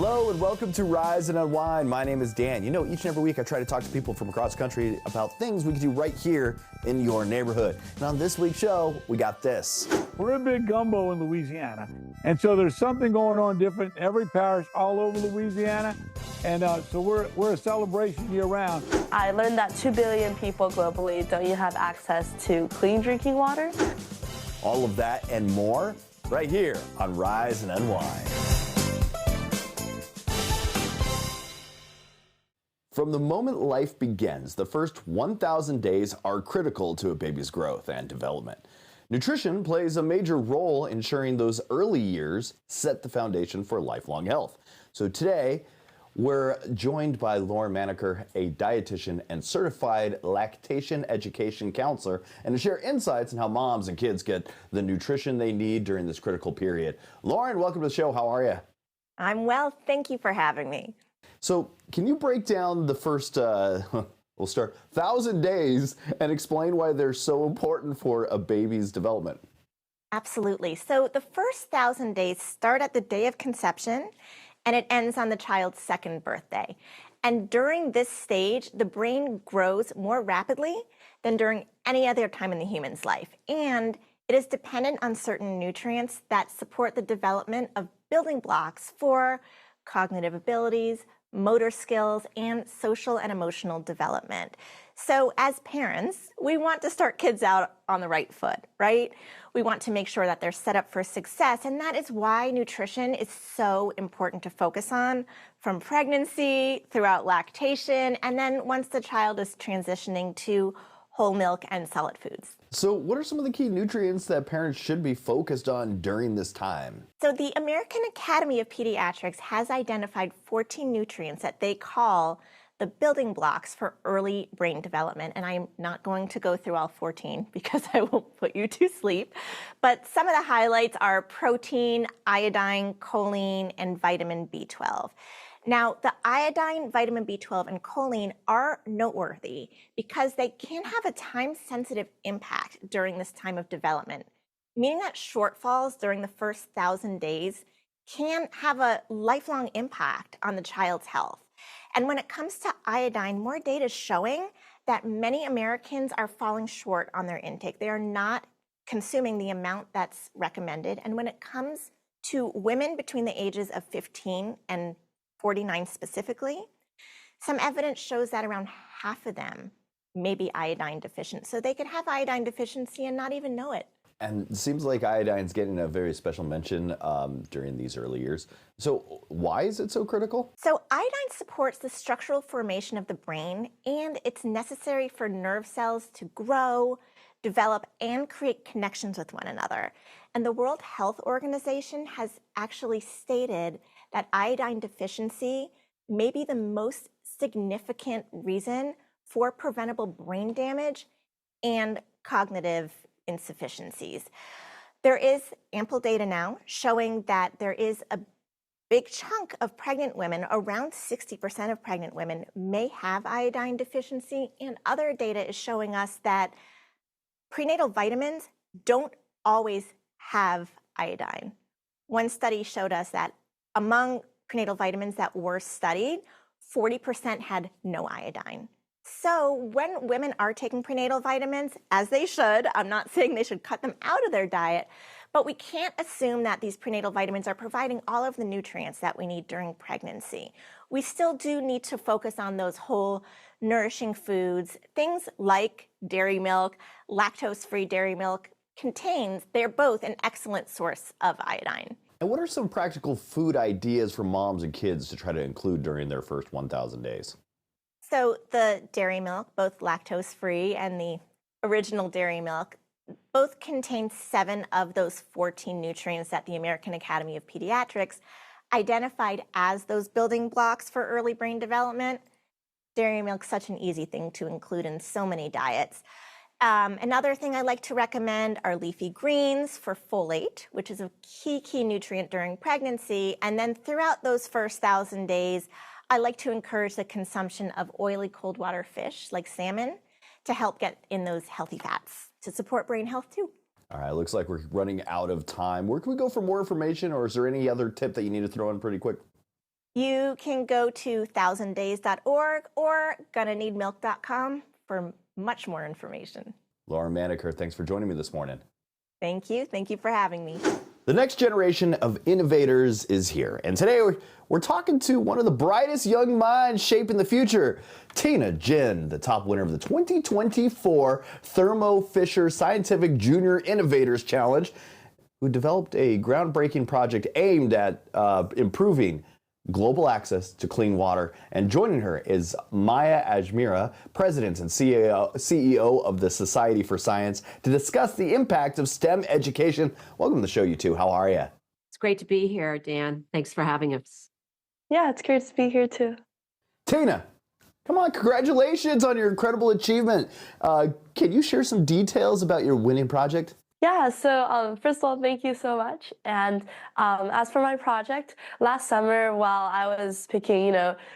Hello and welcome to Rise and Unwind. My name is Dan. You know, each and every week I try to talk to people from across the country about things we can do right here in your neighborhood. And on this week's show, we got this. We're a big gumbo in Louisiana, and so there's something going on different in every parish all over Louisiana, and so we're a celebration year-round. I learned that 2 billion people globally don't yet have access to clean drinking water. All of that and more right here on Rise and Unwind. From the moment life begins, the first 1,000 days are critical to a baby's growth and development. Nutrition plays a major role ensuring those early years set the foundation for lifelong health. So today, we're joined by Lauren Manaker, a dietitian and certified lactation education counselor, and to share insights on how moms and kids get the nutrition they need during this critical period. Lauren, welcome to the show. How are you? I'm well. Thank you for having me. So can you break down the first, we'll start 1,000 days and explain why they're so important for a baby's development? Absolutely. So the first 1,000 days start at the day of conception and it ends on the child's second birthday. And during this stage, the brain grows more rapidly than during any other time in the human's life. And it is dependent on certain nutrients that support the development of building blocks for cognitive abilities, motor skills, and social and emotional development. So as parents, we want to start kids out on the right foot, right? We want to make sure that they're set up for success, and that is why nutrition is so important to focus on from pregnancy, throughout lactation, and then once the child is transitioning to whole milk and solid foods. So what are some of the key nutrients that parents should be focused on during this time? So the American Academy of Pediatrics has identified 14 nutrients that they call the building blocks for early brain development. And I'm not going to go through all 14 because I will put you to sleep. But some of the highlights are protein, iodine, choline, and vitamin B12. Now, the iodine, vitamin B12, and choline are noteworthy because they can have a time-sensitive impact during this time of development, meaning that shortfalls during the first 1,000 days can have a lifelong impact on the child's health. And when it comes to iodine, more data is showing that many Americans are falling short on their intake. They are not consuming the amount that's recommended. And when it comes to women between the ages of 15 and 49 specifically, some evidence shows that around half of them may be iodine deficient. So they could have iodine deficiency and not even know it. And it seems like iodine's getting a very special mention during these early years. So why is it so critical? So iodine supports the structural formation of the brain, and it's necessary for nerve cells to grow, develop, and create connections with one another. And the World Health Organization has actually stated that iodine deficiency may be the most significant reason for preventable brain damage and cognitive insufficiencies. There is ample data now showing that there is a big chunk of pregnant women, around 60% of pregnant women, may have iodine deficiency, and other data is showing us that prenatal vitamins don't always have iodine. One study showed us that among prenatal vitamins that were studied, 40% had no iodine. So when women are taking prenatal vitamins, as they should, I'm not saying they should cut them out of their diet, but we can't assume that these prenatal vitamins are providing all of the nutrients that we need during pregnancy. We still do need to focus on those whole nourishing foods. Things like dairy milk, lactose-free dairy milk they're both an excellent source of iodine. And what are some practical food ideas for moms and kids to try to include during their first 1,000 days? So the dairy milk, both lactose-free and the original dairy milk, both contain 7 of those 14 nutrients that the American Academy of Pediatrics identified as those building blocks for early brain development. Dairy milk's such an easy thing to include in so many diets. Another thing I like to recommend are leafy greens for folate, which is a key nutrient during pregnancy. And then throughout those first 1,000 days, I like to encourage the consumption of oily cold water fish like salmon to help get in those healthy fats to support brain health too. All right, looks like we're running out of time. Where can we go for more information, or is there any other tip that you need to throw in pretty quick? You can go to thousanddays.org or gonnaneedmilk.com for much more information. Lauren Manaker, thanks for joining me this morning. Thank you. Thank you for having me. The next generation of innovators is here, and today we're talking to one of the brightest young minds shaping the future, Tina Jin, the top winner of the 2024 Thermo Fisher Scientific Junior Innovators Challenge, who developed a groundbreaking project aimed at improving global access to clean water. And joining her is Maya Ajmera, President and CEO of the Society for Science, to discuss the impact of STEM education. Welcome to the show, you two. How are you? It's great to be here, Dan. Thanks for having us. Yeah, it's great to be here too. Tina, come on, congratulations on your incredible achievement. Can you share some details about your winning project? Yeah, so first of all, thank you so much. And as for my project, last summer while I was picking,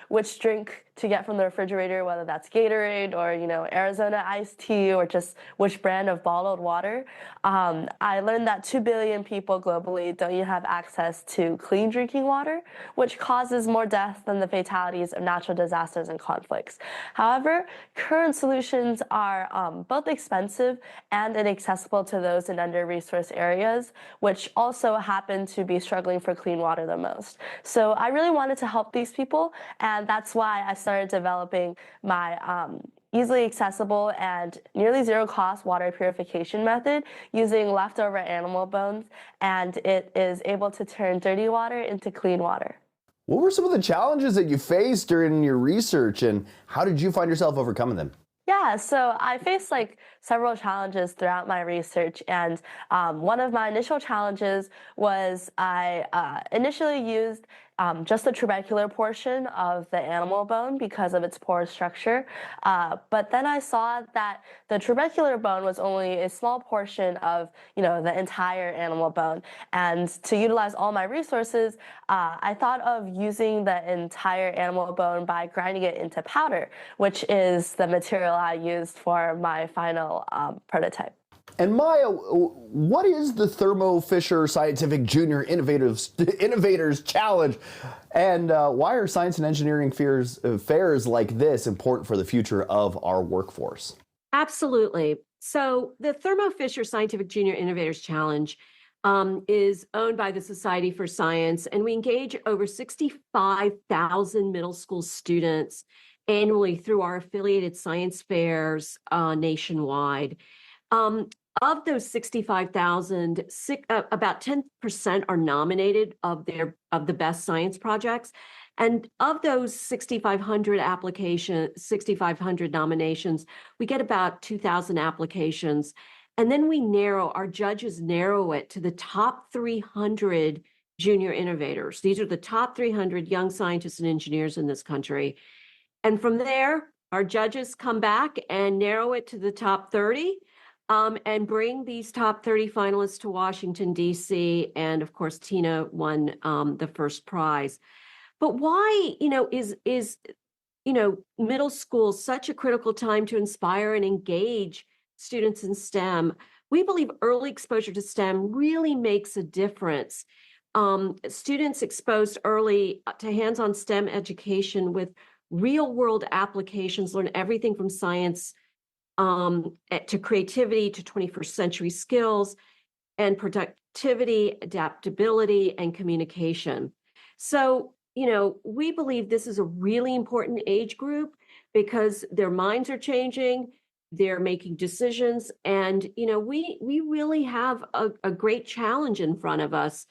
which drink to get from the refrigerator, whether that's Gatorade or, Arizona iced tea or just which brand of bottled water, I learned that 2 billion people globally don't even have access to clean drinking water, which causes more death than the fatalities of natural disasters and conflicts. However, current solutions are both expensive and inaccessible to those in under-resourced areas, which also happen to be struggling for clean water the most. So I really wanted to help these people, and that's why I started developing my easily accessible and nearly zero-cost water purification method using leftover animal bones, and it is able to turn dirty water into clean water. What were some of the challenges that you faced during your research, and how did you find yourself overcoming them? Yeah, so I faced several challenges throughout my research, and one of my initial challenges was I initially used just the trabecular portion of the animal bone because of its porous structure, but then I saw that the trabecular bone was only a small portion of the entire animal bone, and to utilize all my resources, I thought of using the entire animal bone by grinding it into powder, which is the material I used for my final prototype. And Maya, what is the Thermo Fisher Scientific Junior Innovators Challenge? And why are science and engineering fairs like this important for the future of our workforce? Absolutely. So the Thermo Fisher Scientific Junior Innovators Challenge is owned by the Society for Science, and we engage over 65,000 middle school students annually through our affiliated science fairs nationwide. Of those 65,000, about 10% are nominated of the best science projects. And of those 6,500 nominations, we get about 2,000 applications. And then our judges narrow it to the top 300 junior innovators. These are the top 300 young scientists and engineers in this country. And from there, our judges come back and narrow it to the top 30. And bring these top 30 finalists to Washington, D.C. And of course, Tina won the first prize. But why, is middle school such a critical time to inspire and engage students in STEM? We believe early exposure to STEM really makes a difference. Students exposed early to hands-on STEM education with real-world applications learn everything from science to creativity, to 21st century skills and productivity, adaptability, and communication. So, we believe this is a really important age group because their minds are changing, they're making decisions, and, we really have a great challenge in front of us.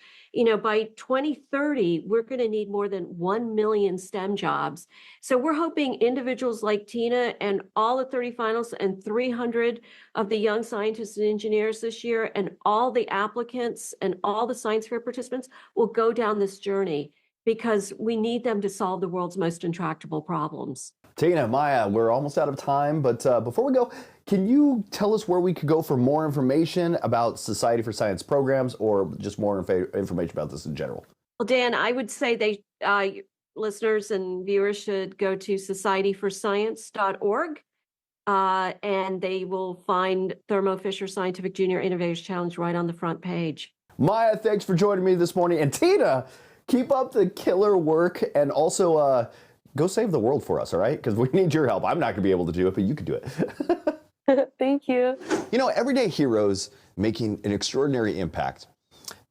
By 2030, we're going to need more than 1 million STEM jobs. So we're hoping individuals like Tina and all the 30 finalists and 300 of the young scientists and engineers this year and all the applicants and all the science fair participants will go down this journey because we need them to solve the world's most intractable problems. Tina, Maya, we're almost out of time, but before we go, can you tell us where we could go for more information about Society for Science programs or just more information about this in general? Well, Dan, I would say listeners and viewers should go to societyforscience.org and they will find Thermo Fisher Scientific Junior Innovators Challenge right on the front page. Maya, thanks for joining me this morning. And Tina, Keep up the killer work, and also go save the world for us, all right? Because we need your help. I'm not going to be able to do it, but you can do it. Thank you. You know, everyday heroes making an extraordinary impact.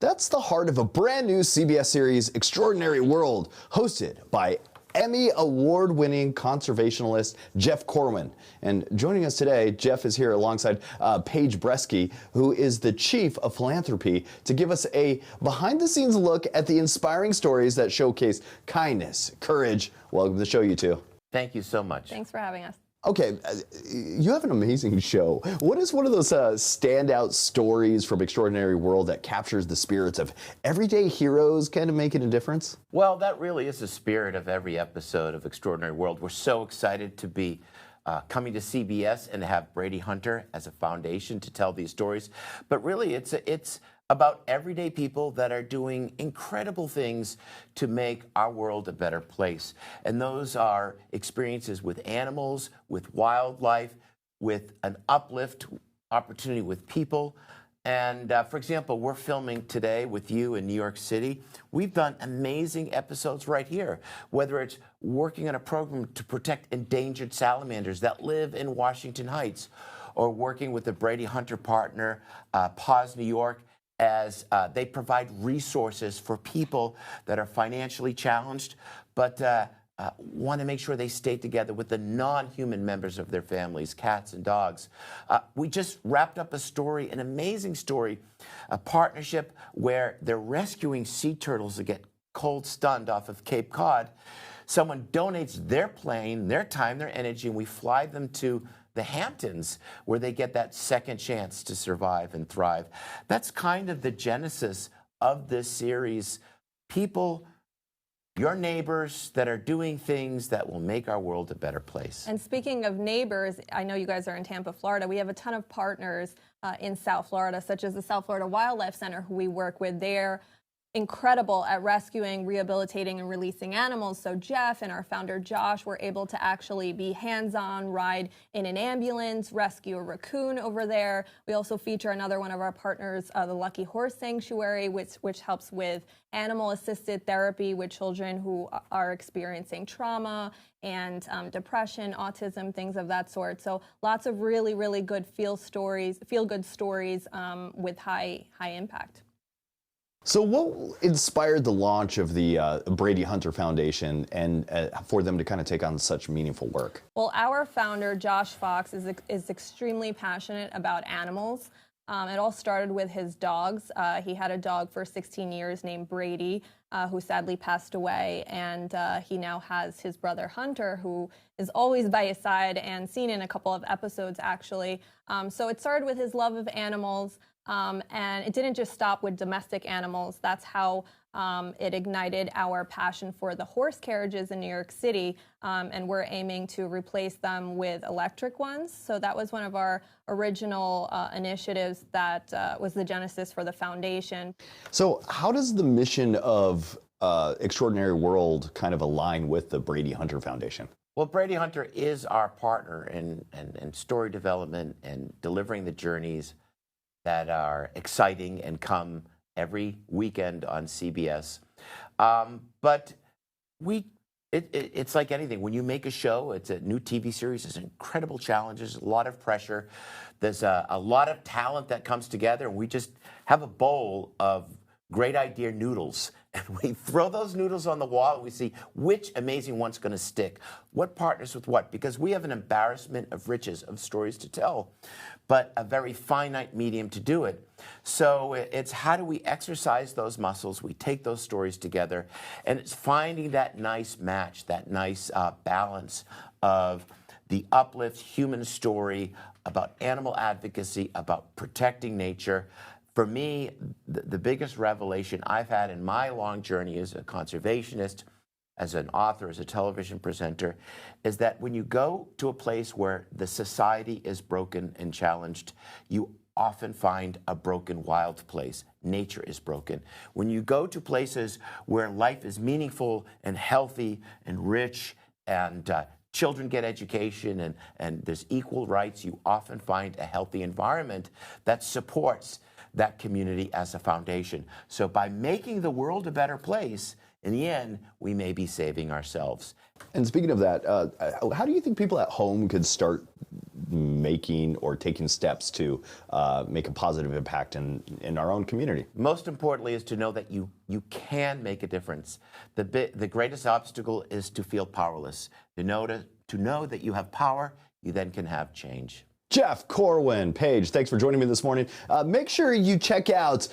That's the heart of a brand new CBS series, Extraordinary World, hosted by Emmy award-winning conservationist Jeff Corwin. And joining us today, Jeff is here alongside Paige Bresky, who is the chief of philanthropy, to give us a behind-the-scenes look at the inspiring stories that showcase kindness, courage. Welcome to the show, you two. Thank you so much. Thanks for having us. Okay, you have an amazing show. What is one of those standout stories from Extraordinary World that captures the spirits of everyday heroes kind of making a difference? Well, that really is the spirit of every episode of Extraordinary World. We're so excited to be coming to CBS and to have Brady Hunter as a foundation to tell these stories. But really, it's about everyday people that are doing incredible things to make our world a better place. And those are experiences with animals, with wildlife, with an uplift opportunity with people. And for example, we're filming today with you in New York City. We've done amazing episodes right here, whether it's working on a program to protect endangered salamanders that live in Washington Heights, or working with the Brady Hunter partner, Paws New York, as they provide resources for people that are financially challenged, but want to make sure they stay together with the non-human members of their families, cats and dogs. We just wrapped up a story, an amazing story, a partnership where they're rescuing sea turtles that get cold stunned off of Cape Cod. Someone donates their plane, their time, their energy, and we fly them to the Hamptons, where they get that second chance to survive and thrive. That's kind of the genesis of this series. People, your neighbors that are doing things that will make our world a better place. And speaking of neighbors, I know you guys are in Tampa, Florida. We have a ton of partners in South Florida, such as the South Florida Wildlife Center, who we work with. They're incredible at rescuing, rehabilitating, and releasing animals. So Jeff and our founder Josh were able to actually be hands-on, ride in an ambulance, rescue a raccoon over there. We also feature another one of our partners, the Lucky Horse Sanctuary, which helps with animal-assisted therapy with children who are experiencing trauma and depression, autism, things of that sort. So lots of really, really good feel-good stories with high impact. So what inspired the launch of the Brady Hunter Foundation and for them to kind of take on such meaningful work? Well, our founder, Josh Fox, is extremely passionate about animals. It all started with his dogs. He had a dog for 16 years named Brady, who sadly passed away. And he now has his brother Hunter, who is always by his side and seen in a couple of episodes, actually. So it started with his love of animals. And it didn't just stop with domestic animals. That's how it ignited our passion for the horse carriages in New York City. And we're aiming to replace them with electric ones. So that was one of our original initiatives that was the genesis for the foundation. So how does the mission of Extraordinary World kind of align with the Brady Hunter Foundation? Well, Brady Hunter is our partner in story development and delivering the journeys that are exciting and come every weekend on CBS. But it's like anything. When you make a show, it's a new TV series, there's incredible challenges, a lot of pressure. There's a lot of talent that comes together, and we just have a bowl of great idea noodles. And we throw those noodles on the wall and we see which amazing one's going to stick. What partners with what? Because we have an embarrassment of riches of stories to tell, but a very finite medium to do it. So it's how do we exercise those muscles? We take those stories together, and it's finding that nice match, that nice balance of the uplift human story about animal advocacy, about protecting nature. For me, the biggest revelation I've had in my long journey as a conservationist, as an author, as a television presenter, is that when you go to a place where the society is broken and challenged, you often find a broken wild place. Nature is broken. When you go to places where life is meaningful and healthy and rich and children get education and there's equal rights, you often find a healthy environment that supports that community as a foundation. So by making the world a better place, in the end, we may be saving ourselves. And speaking of that, how do you think people at home could start making or taking steps to make a positive impact in our own community? Most importantly is to know that you can make a difference. The greatest obstacle is to feel powerless. To know that you have power, you then can have change. Jeff Corwin, Paige, thanks for joining me this morning. Make sure you check out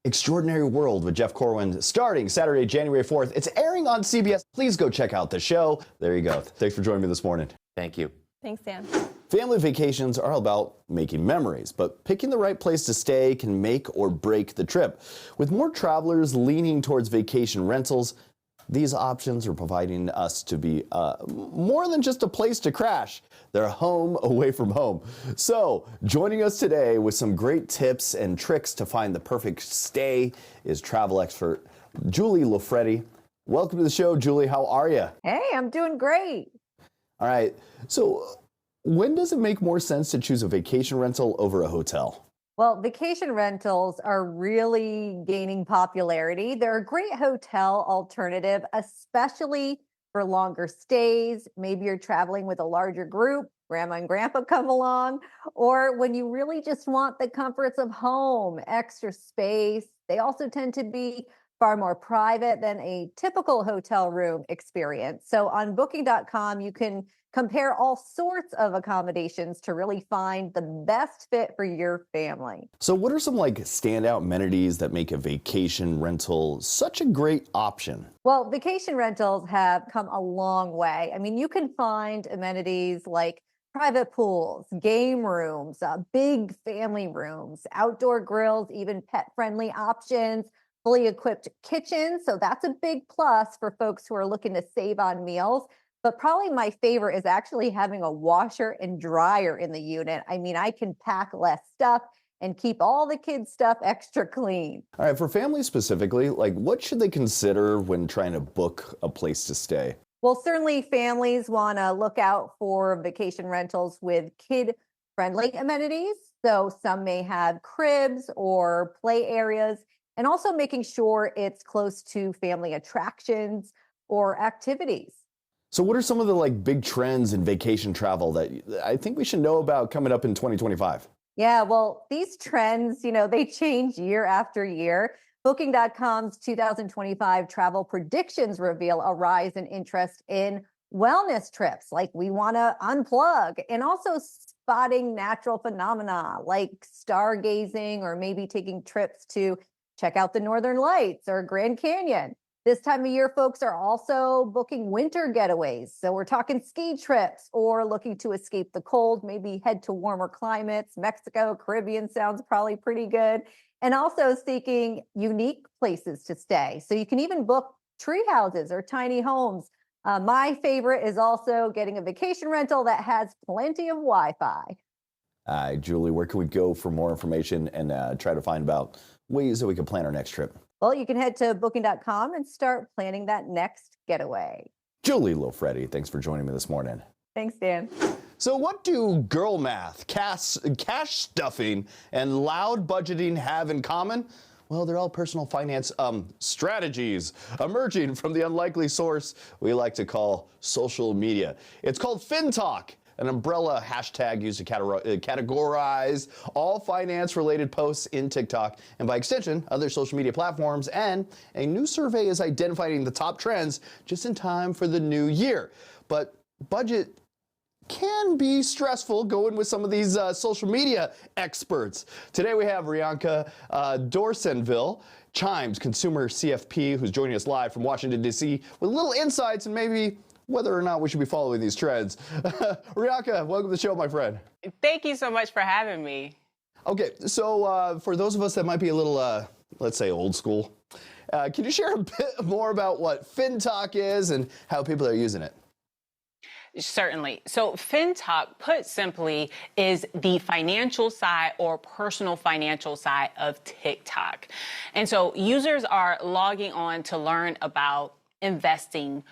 Extraordinary World with Jeff Corwin starting Saturday, January 4th. It's airing on CBS. Please go check out the show. There you go. Thanks for joining me this morning. Thank you. Thanks, Dan. Family vacations are all about making memories, but picking the right place to stay can make or break the trip. With more travelers leaning towards vacation rentals, these options are providing us to be more than just a place to crash. They're home away from home. So joining us today with some great tips and tricks to find the perfect stay is travel expert Julie Lofretti. Welcome to the show, Julie. How are you? Hey, I'm doing great. All right. So when does it make more sense to choose a vacation rental over a hotel? Well, vacation rentals are really gaining popularity. They're a great hotel alternative, especially for longer stays. Maybe you're traveling with a larger group, grandma and grandpa come along, or when you really just want the comforts of home, extra space. They also tend to be far more private than a typical hotel room experience. So on booking.com, you can compare all sorts of accommodations to really find the best fit for your family. So what are some standout amenities that make a vacation rental such a great option? Well, vacation rentals have come a long way. I mean, you can find amenities like private pools, game rooms, big family rooms, outdoor grills, even pet-friendly options, fully equipped kitchens. So that's a big plus for folks who are looking to save on meals. But probably my favorite is actually having a washer and dryer in the unit. I mean, I can pack less stuff and keep all the kids' stuff extra clean. All right, for families specifically, what should they consider when trying to book a place to stay? Well, certainly families want to look out for vacation rentals with kid-friendly amenities. So some may have cribs or play areas, and also making sure it's close to family attractions or activities. So what are some of the big trends in vacation travel that I think we should know about coming up in 2025? Yeah, well, these trends, they change year after year. Booking.com's 2025 travel predictions reveal a rise in interest in wellness trips, like we want to unplug, and also spotting natural phenomena like stargazing or maybe taking trips to check out the Northern Lights or Grand Canyon. This time of year, folks are also booking winter getaways. So we're talking ski trips or looking to escape the cold, maybe head to warmer climates. Mexico, Caribbean sounds probably pretty good. And also seeking unique places to stay. So you can even book tree houses or tiny homes. My favorite is also getting a vacation rental that has plenty of Wi-Fi. Julie, where can we go for more information and try to find about ways that we can plan our next trip? Well, you can head to booking.com and start planning that next getaway. Julie Lofretti, thanks for joining me this morning. Thanks, Dan. So what do girl math, cash stuffing, and loud budgeting have in common? Well, they're all personal finance strategies emerging from the unlikely source we like to call social media. It's called FinTok, an umbrella hashtag used to categorize all finance-related posts in TikTok and by extension, other social media platforms. And a new survey is identifying the top trends just in time for the new year. But budget can be stressful going with some of these social media experts. Today we have Rianka Dorsenville, Chimes consumer CFP, who's joining us live from Washington, D.C. with little insights and maybe whether or not we should be following these trends. Rianka, welcome to the show, my friend. Thank you so much for having me. Okay, so for those of us that might be a little, let's say, old school, can you share a bit more about what FinTok is and how people are using it? Certainly. So FinTok, put simply, is the financial side or personal financial side of TikTok. And so users are logging on to learn about investing,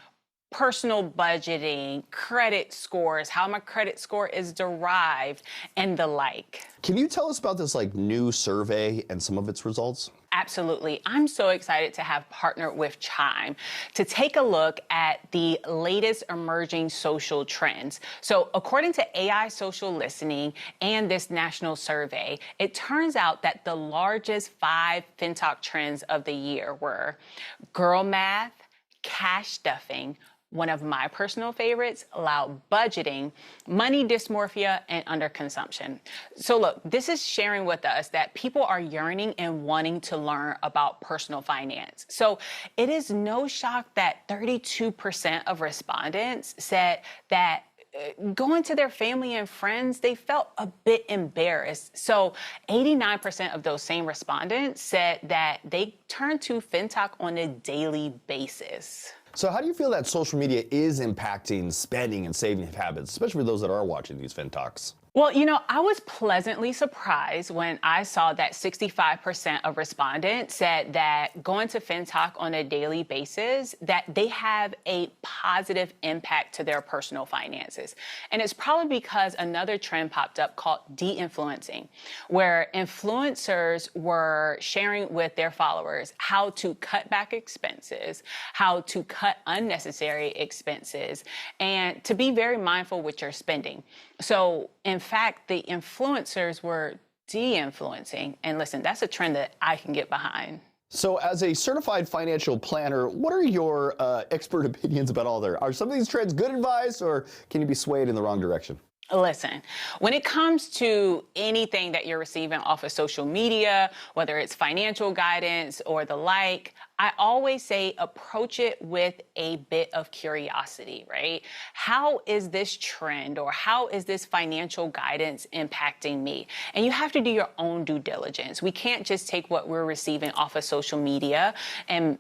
personal budgeting, credit scores, how my credit score is derived, and the like. Can you tell us about this new survey and some of its results? Absolutely. I'm so excited to have partnered with Chime to take a look at the latest emerging social trends. So according to AI social listening and this national survey, it turns out that the largest 5 FinTok trends of the year were girl math, cash stuffing, one of my personal favorites, loud budgeting, money dysmorphia, and underconsumption. So look, this is sharing with us that people are yearning and wanting to learn about personal finance. So it is no shock that 32% of respondents said that going to their family and friends, they felt a bit embarrassed. So 89% of those same respondents said that they turn to FinTok on a daily basis. So how do you feel that social media is impacting spending and saving habits, especially for those that are watching these FinToks? Well, I was pleasantly surprised when I saw that 65% of respondents said that going to FinTok on a daily basis, that they have a positive impact to their personal finances. And it's probably because another trend popped up called de-influencing, where influencers were sharing with their followers how to cut back expenses, how to cut unnecessary expenses, and to be very mindful with your spending. So in fact, the influencers were de-influencing. And listen, that's a trend that I can get behind. So as a certified financial planner, what are your expert opinions about all there? Are some of these trends good advice, or can you be swayed in the wrong direction? Listen, when it comes to anything that you're receiving off of social media, whether it's financial guidance or the like, I always say approach it with a bit of curiosity, right? How is this trend or how is this financial guidance impacting me? And you have to do your own due diligence. We can't just take what we're receiving off of social media and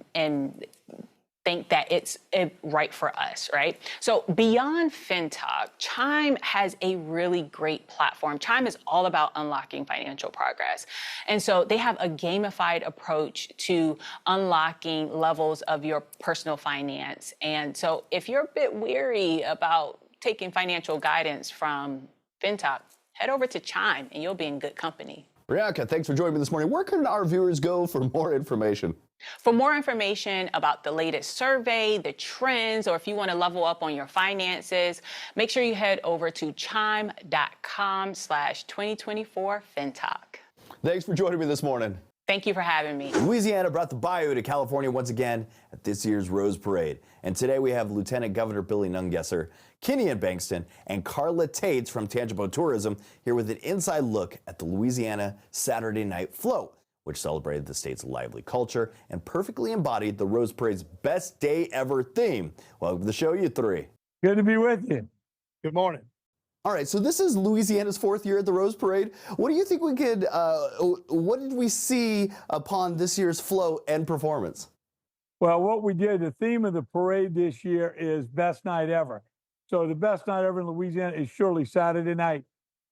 think that it's right for us, right? So beyond FinTok, Chime has a really great platform. Chime is all about unlocking financial progress. And so they have a gamified approach to unlocking levels of your personal finance. And so if you're a bit weary about taking financial guidance from FinTok, head over to Chime and you'll be in good company. Priyanka, thanks for joining me this morning. Where can our viewers go for more information? For more information about the latest survey, the trends, or if you want to level up on your finances, make sure you head over to chime.com/2024FinTok. Thanks for joining me this morning. Thank you for having me. Louisiana brought the bayou to California once again at this year's Rose Parade. And today we have Lieutenant Governor Billy Nungesser, Kenyon Bankston, and Carla Tates from Tangible Tourism here with an inside look at the Louisiana Saturday-night float, which celebrated the state's lively culture and perfectly embodied the Rose Parade's best day ever theme. Welcome to the show, you three. Good to be with you. Good morning. All right, so this is Louisiana's 4th year at the Rose Parade. What do you think we could, what did we see upon this year's float and performance? Well, what we did, the theme of the parade this year is Best Night Ever. So the best night ever in Louisiana is surely Saturday night.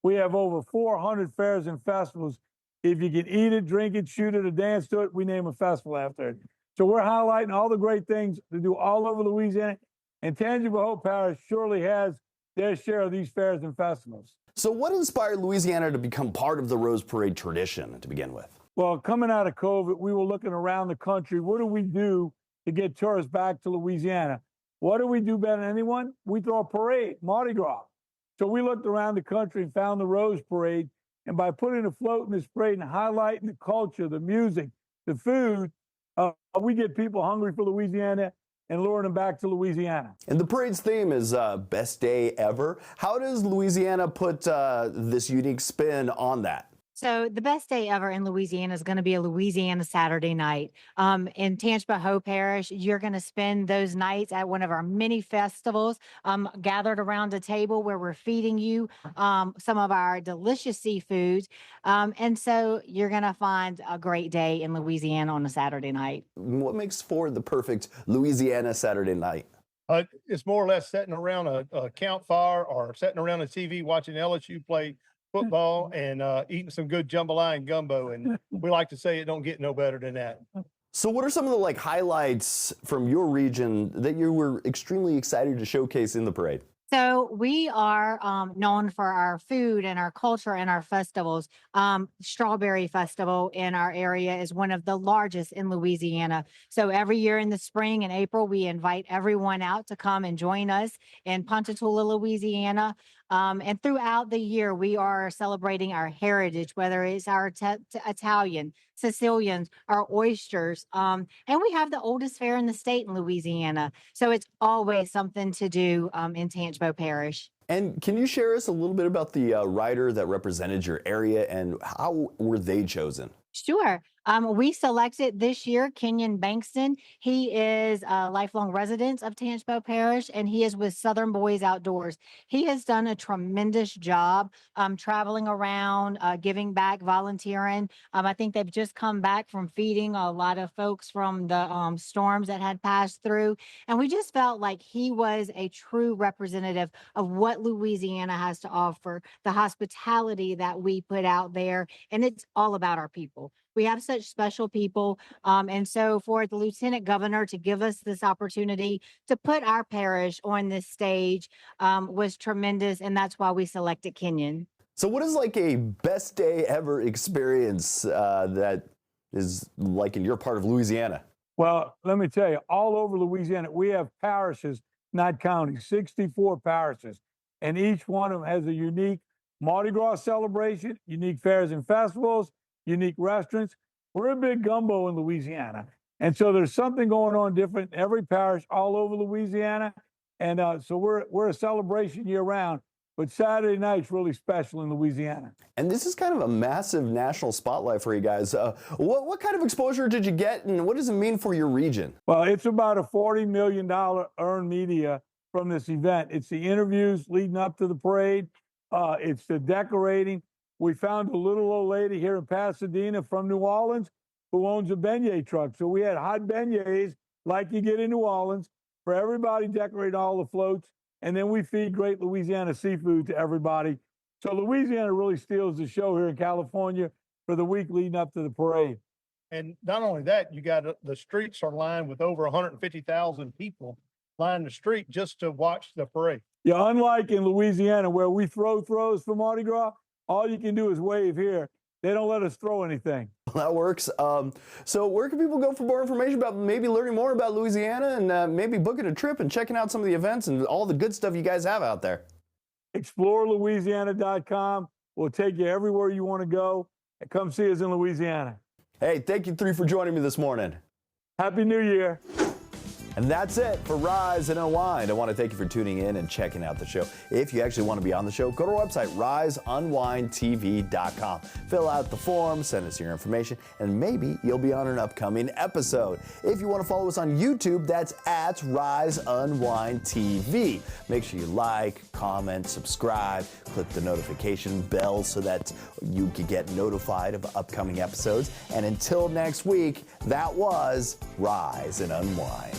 We have over 400 fairs and festivals. If you can eat it, drink it, shoot it, or dance to it, we name a festival after it. So we're highlighting all the great things to do all over Louisiana. And Tangible Hope Parish surely has their share of these fairs and festivals. So what inspired Louisiana to become part of the Rose Parade tradition to begin with? Well, coming out of COVID, we were looking around the country. What do we do to get tourists back to Louisiana? What do we do better than anyone? We throw a parade, Mardi Gras. So we looked around the country and found the Rose Parade. And by putting a float in this parade and highlighting the culture, the music, the food, we get people hungry for Louisiana and luring them back to Louisiana. And the parade's theme is Best Day Ever. How does Louisiana put this unique spin on that? So the best day ever in Louisiana is going to be a Louisiana Saturday night. In Tangible Hope Parish, you're going to spend those nights at one of our many festivals, gathered around a table where we're feeding you some of our delicious seafoods. And so you're going to find a great day in Louisiana on a Saturday night. What makes for the perfect Louisiana Saturday night? It's more or less sitting around a campfire or sitting around a TV watching LSU play football and eating some good jambalaya and gumbo. And we like to say it don't get no better than that. So what are some of the highlights from your region that you were extremely excited to showcase in the parade? So we are known for our food and our culture and our festivals. Strawberry Festival in our area is one of the largest in Louisiana. So every year in the spring and April, we invite everyone out to come and join us in Ponchatoula, Louisiana. And throughout the year, we are celebrating our heritage, whether it's our Italian, Sicilians, our oysters. And we have the oldest fair in the state in Louisiana. So it's always something to do in Tangipahoa Parish. And can you share us a little bit about the rider that represented your area and how were they chosen? Sure. We selected this year Kenyon Bankston. He is a lifelong resident of Tangipahoa Parish, and he is with Southern Boys Outdoors. He has done a tremendous job traveling around, giving back, volunteering. I think they've just come back from feeding a lot of folks from the storms that had passed through. And we just felt like he was a true representative of what Louisiana has to offer, the hospitality that we put out there. And it's all about our people. We have such special people. And so for the Lieutenant Governor to give us this opportunity to put our parish on this stage was tremendous. And that's why we selected Kenyon. So what is a best day ever experience that is in your part of Louisiana? Well, let me tell you, all over Louisiana, we have parishes, not counties, 64 parishes. And each one of them has a unique Mardi Gras celebration, unique fairs and festivals, unique restaurants. We're a big gumbo in Louisiana. And so there's something going on different in every parish all over Louisiana. And so we're a celebration year round, but Saturday night's really special in Louisiana. And this is kind of a massive national spotlight for you guys. What kind of exposure did you get and what does it mean for your region? Well, it's about a $40 million earned media from this event. It's the interviews leading up to the parade. It's the decorating. We found a little old lady here in Pasadena from New Orleans who owns a beignet truck. So we had hot beignets like you get in New Orleans for everybody, decorate all the floats. And then we feed great Louisiana seafood to everybody. So Louisiana really steals the show here in California for the week leading up to the parade. And not only that, you got the streets are lined with over 150,000 people lining the street just to watch the parade. Yeah, unlike in Louisiana where we throw throws for Mardi Gras, all you can do is wave here. They don't let us throw anything. That works. So where can people go for more information about maybe learning more about Louisiana and maybe booking a trip and checking out some of the events and all the good stuff you guys have out there? ExploreLouisiana.com will take you everywhere you want to go. And come see us in Louisiana. Hey, thank you three for joining me this morning. Happy New Year. And that's it for Rise and Unwind. I want to thank you for tuning in and checking out the show. If you actually want to be on the show, go to our website, riseunwindtv.com. Fill out the form, send us your information, and maybe you'll be on an upcoming episode. If you want to follow us on YouTube, that's at Rise Unwind TV. Make sure you like, comment, subscribe, click the notification bell so that you can get notified of upcoming episodes. And until next week, that was Rise and Unwind.